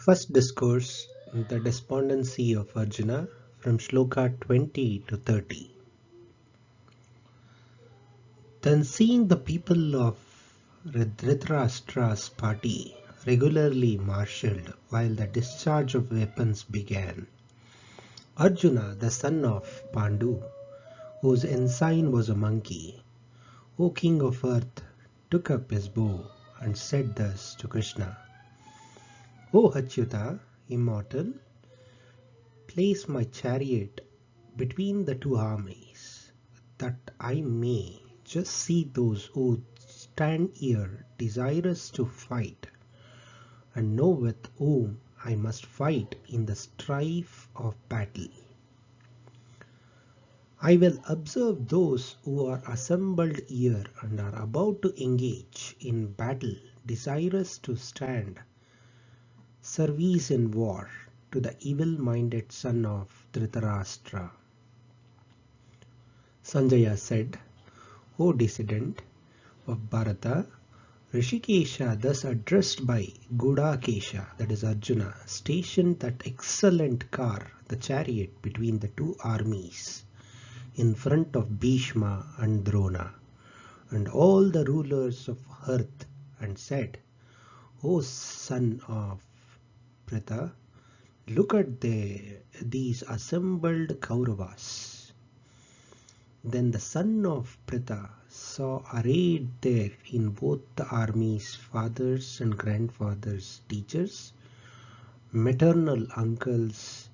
First discourse, the despondency of Arjuna, from Shloka 20 to 30. Then seeing the people of Dhritarashtra's party regularly marshalled while the discharge of weapons began, Arjuna, the son of Pandu, whose ensign was a monkey, O king of earth, took up his bow and said thus to Krishna, O Achyuta, immortal, place my chariot between the two armies, that I may just see those who stand here desirous to fight, and know with whom I must fight in the strife of battle. I will observe those who are assembled here and are about to engage in battle, desirous to stand service in war to the evil-minded son of Dhritarashtra. Sanjaya said, O descendant of Bharata, Rishikesha, thus addressed by Gudakesha, that is Arjuna, stationed that excellent car, the chariot, between the two armies, in front of Bhishma and Drona, and all the rulers of earth, and said, O son of Pritha, look at these assembled Kauravas. Then the son of Pritha saw arrayed there in both the armies fathers and grandfathers, teachers, maternal uncles,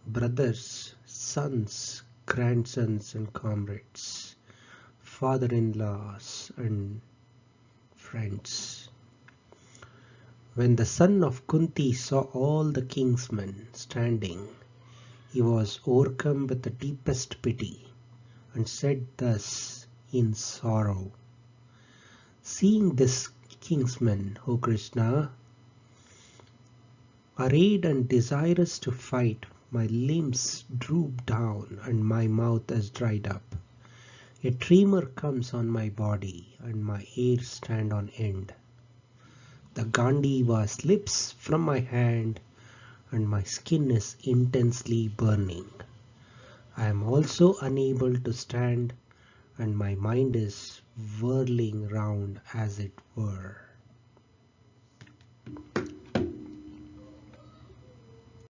brothers, sons, grandsons and comrades, father-in-laws and friends. When the son of Kunti saw all the king's men standing, he was overcome with the deepest pity, and said thus in sorrow, Seeing this king's men, O Krishna, arrayed and desirous to fight, my limbs droop down and my mouth is dried up. A tremor comes on my body and my hairs stand on end. The Gandiva slips from my hand and my skin is intensely burning. I am also unable to stand and my mind is whirling round as it were.